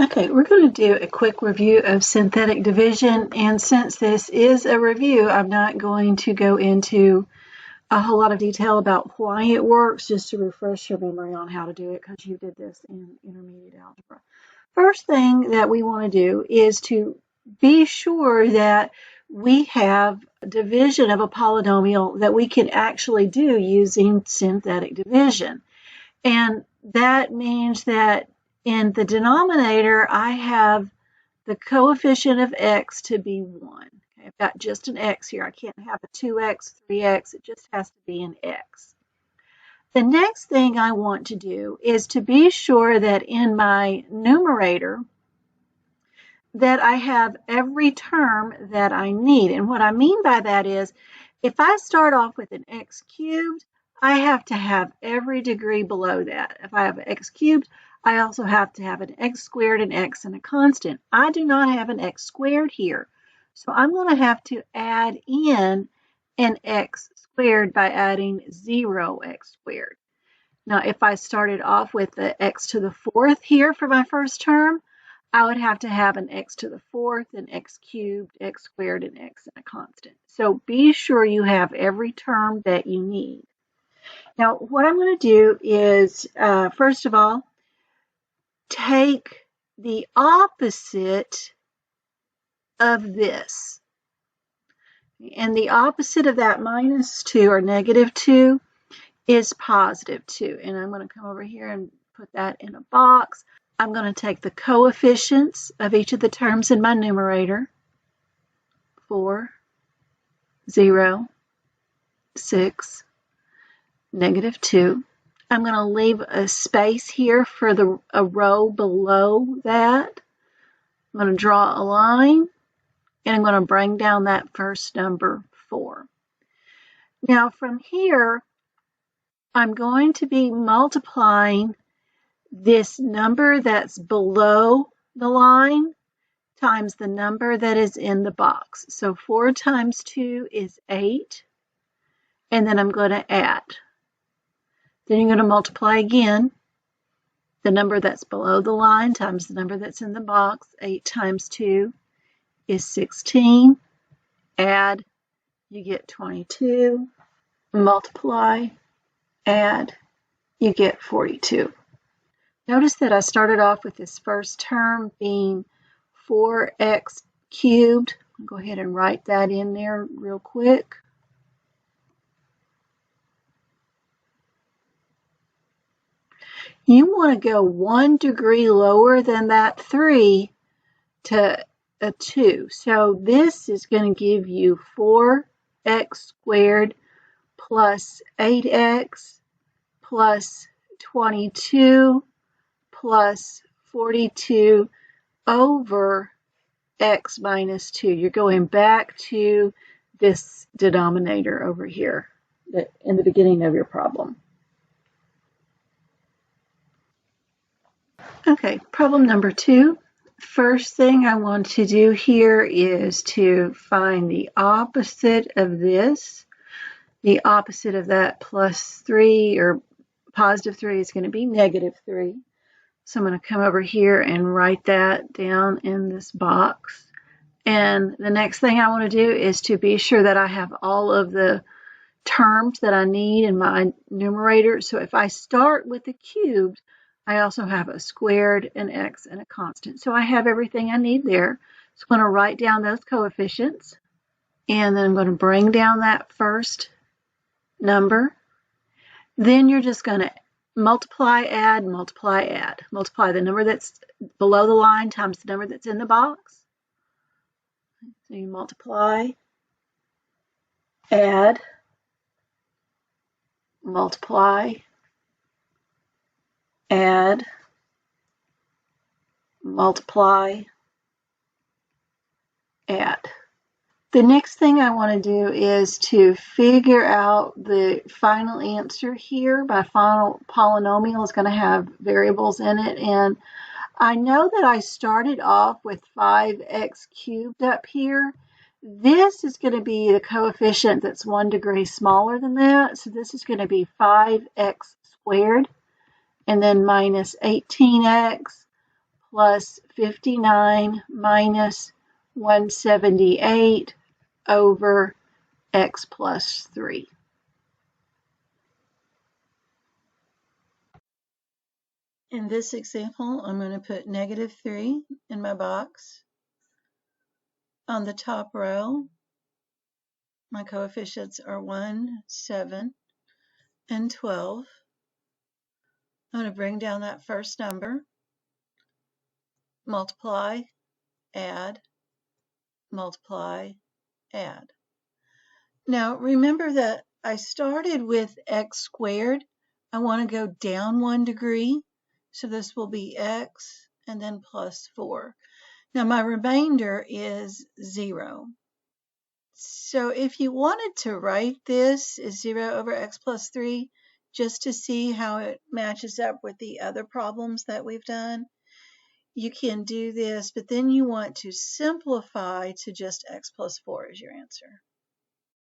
Okay, we're going to do a quick review of synthetic division, and since this is a review, I'm not going to go into a whole lot of detail about why it works, just to refresh your memory on how to do it because you did this in intermediate algebra. First thing that we want to do is to be sure that we have division of a polynomial that we can actually do using synthetic division. And that means that in the denominator, I have the coefficient of x to be 1. Okay, I've got just an x here. I can't have a 2x, 3x. It just has to be an x. The next thing I want to do is to be sure that in my numerator that I have every term that I need. And what I mean by that is if I start off with an x cubed, I have to have every degree below that. If I have an x cubed, I also have to have an x squared, an x, and a constant. I do not have an x squared here. So I'm going to have to add in an x squared by adding 0x squared. Now, if I started off with the x to the fourth here for my first term, I would have to have an x to the fourth, an x cubed, x squared, an x, and a constant. So be sure you have every term that you need. Now, what I'm going to do is, first of all, take the opposite of this. And the opposite of that -2 or -2 is +2. And I'm going to come over here and put that in a box. I'm going to take the coefficients of each of the terms in my numerator, 4, 0, 6, -2. I'm going to leave a space here for a row below that. I'm going to draw a line, and I'm going to bring down that first number, 4. Now from here, I'm going to be multiplying this number that's below the line times the number that is in the box. So 4 times 2 is 8, and then I'm going to add. Then you're going to multiply again. The number that's below the line times the number that's in the box. 8 times 2 is 16. Add, you get 22. Multiply, add, you get 42. Notice that I started off with this first term being 4x cubed. I'll go ahead and write that in there real quick. You want to go 1 degree lower than that 3 to a 2. So this is going to give you 4x squared plus 8x plus 22 plus 42 over x minus 2. You're going back to this denominator over here in the beginning of your problem. Okay, problem number 2. First thing I want to do here is to find the opposite of this. The opposite of that +3 or +3 is going to be -3. So I'm going to come over here and write that down in this box. And the next thing I want to do is to be sure that I have all of the terms that I need in my numerator. So if I start with the cubed, I also have a squared, an x, and a constant. So I have everything I need there. So I'm going to write down those coefficients. And then I'm going to bring down that first number. Then you're just going to multiply, add, multiply, add. Multiply the number that's below the line times the number that's in the box. So you multiply, add, multiply, add, multiply, add. The next thing I want to do is to figure out the final answer here. My final polynomial is going to have variables in it, and I know that I started off with 5x cubed up here. This is going to be the coefficient that's 1 degree smaller than that, so this is going to be 5x squared, and then minus 18x plus 59 minus 178 over x plus 3. In this example, I'm going to put negative 3 in my box. On the top row, my coefficients are 1, 7, and 12. I'm going to bring down that first number, multiply, add, multiply, add. Now remember that I started with x squared. I want to go down 1 degree, so this will be x and then plus 4. Now my remainder is 0. So if you wanted to write this as 0 over x plus 3, just to see how it matches up with the other problems that we've done, you can do this, but then you want to simplify to just x plus 4 as your answer.